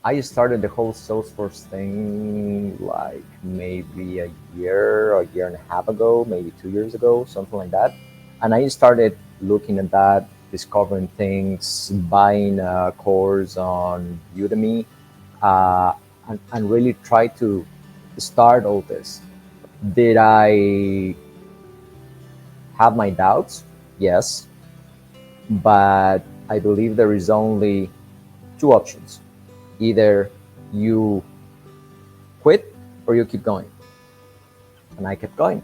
I started the whole Salesforce thing like maybe a year and a half ago, maybe 2 years ago, something like that. And I started looking at that, discovering things, buying a course on Udemy, uh, and really try to start all this. Did I have my doubts? Yes, but I believe there is only two options. Either you quit or you keep going. And I kept going.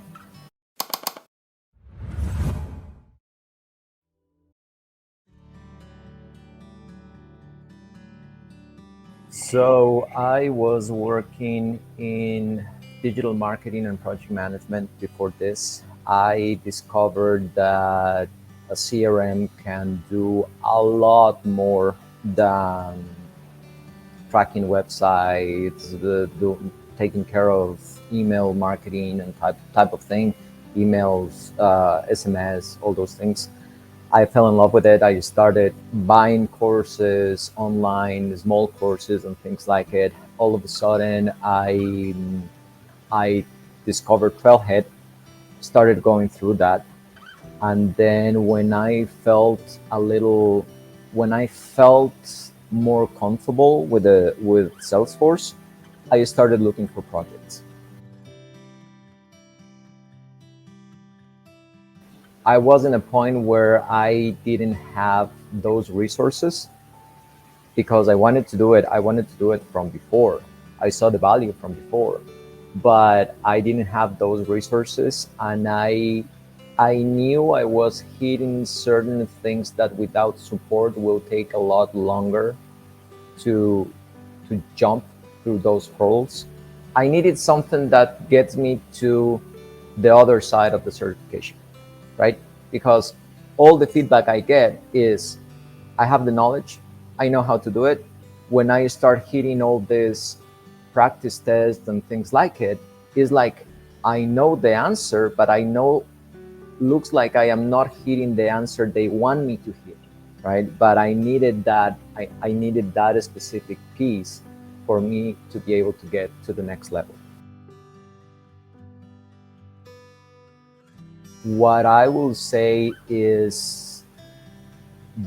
So I was working in digital marketing and project management before this. I discovered that a CRM can do a lot more than tracking websites, taking care of email marketing and type of thing, emails, SMS, all those things. I fell in love with it. I started buying courses online, small courses and things like it. All of a sudden, I discovered Trailhead, started going through that, and then when I felt more comfortable with Salesforce, I started looking for projects. I was in a point where I didn't have those resources because I wanted to do it. I wanted to do it from before. I saw the value from before, but I didn't have those resources, and I knew I was hitting certain things that without support will take a lot longer to jump through those hurdles. I needed something that gets me to the other side of the certification, right? Because all the feedback I get is I have the knowledge, I know how to do it. When I start hitting all these practice tests and things like it, is like I know the answer, but I know looks like I am not hitting the answer they want me to hit, right? But I needed that specific piece for me to be able to get to the next level. What I will say is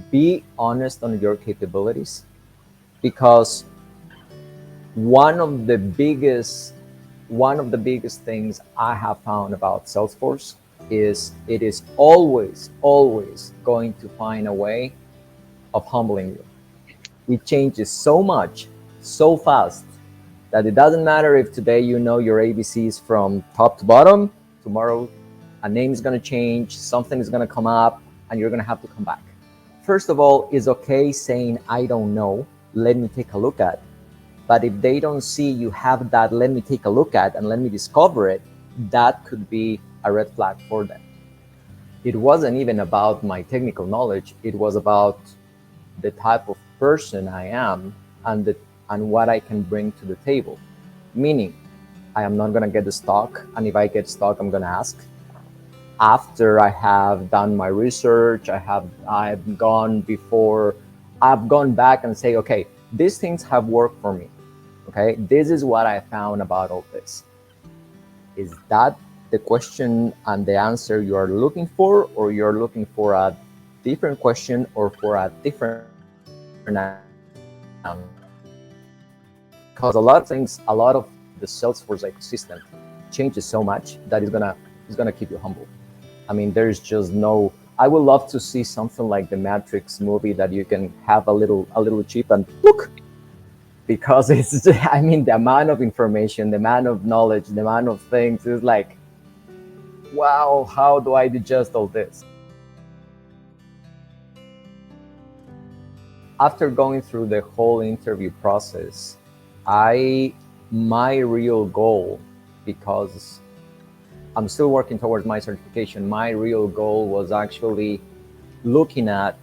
be honest on your capabilities, because one of the biggest one of the biggest things I have found about Salesforce is it is always going to find a way of humbling you. It changes so much, so fast, that it doesn't matter if today you know your ABCs from top to bottom, tomorrow a name is going to change, something is going to come up, and you're going to have to come back. First of all, it's okay saying, I don't know, let me take a look at. But if they don't see you have that, let me take a look at and let me discover it, that could be a red flag for them. It wasn't even about my technical knowledge. It was about the type of person I am and what I can bring to the table. Meaning, I am not going to get the stock. And if I get stock, I'm going to ask. After I have done my research, I've gone back and say, okay, these things have worked for me. Okay, this is what I found about all this. Is that the question and the answer you are looking for, or you're looking for a different question or for a different answer? Because a lot of the Salesforce ecosystem changes so much that it's gonna keep you humble. I mean, there's just no. I would love to see something like the Matrix movie that you can have a little chip and look, because it's I mean, the amount of information, the amount of knowledge, the amount of things is like, wow, how do I digest all this? After going through the whole interview process, I my real goal, because I'm still working towards my certification, my real goal was actually looking at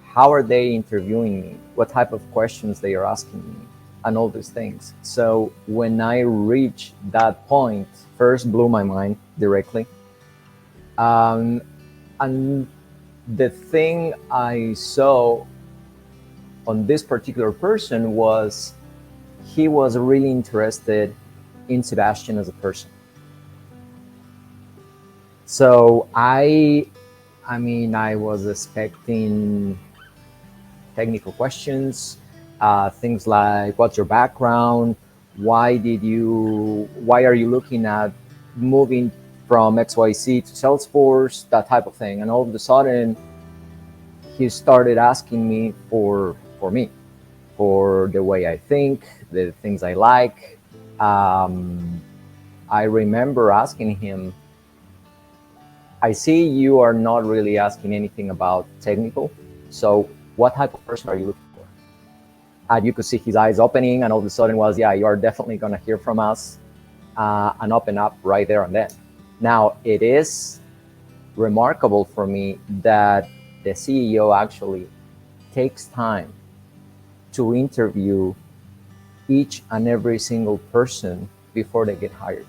how are they interviewing me, what type of questions they are asking me, and all these things. So when I reached that point, first blew my mind directly. And the thing I saw on this particular person was he was really interested in Sebastian as a person. So I mean, I was expecting technical questions, things like what's your background, why are you looking at moving from XYZ to Salesforce, that type of thing. And all of a sudden, he started asking me for me, for the way I think, the things I like. Um, I remember asking him, I see you are not really asking anything about technical. So what type of person are you looking for? And you could see his eyes opening, and all of a sudden was, yeah, you are definitely going to hear from us, and open up right there and then. Now, it is remarkable for me that the CEO actually takes time to interview each and every single person before they get hired.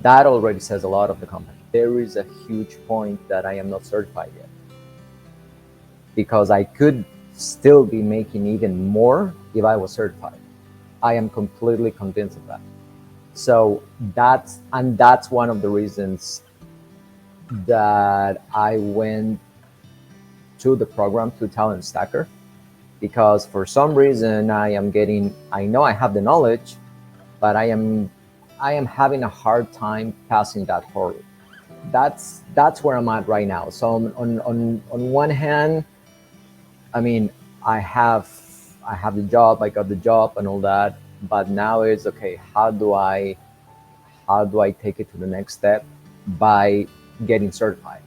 That already says a lot of the company. There is a huge point that I am not certified yet, because I could still be making even more if I was certified. I am completely convinced of that. So that's one of the reasons that I went to the program, to Talent Stacker, because for some reason I know I have the knowledge, but I am having a hard time passing that hurdle. That's where I'm at right now. So on one hand, I mean, I have the job, I got the job and all that, but now it's okay. How do I take it to the next step by getting certified?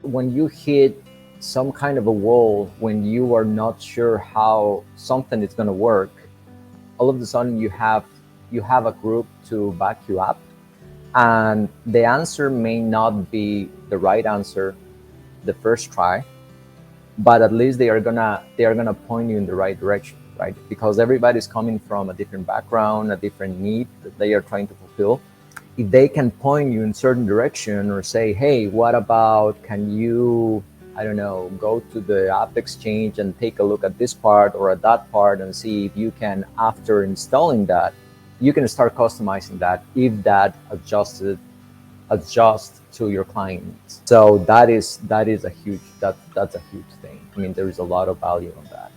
When you hit some kind of a wall, when you are not sure how something is going to work, all of a sudden you have a group to back you up, and the answer may not be the right answer the first try, but at least they are gonna point you in the right direction, right? Because everybody's coming from a different background, a different need that they are trying to fulfill. If they can point you in certain direction, or say, hey, what about, can you, I don't know, go to the app exchange and take a look at this part or at that part, and see if you can, after installing that, you can start customizing that if that adjust to your client needs. So that's a huge thing. I mean, there is a lot of value on that.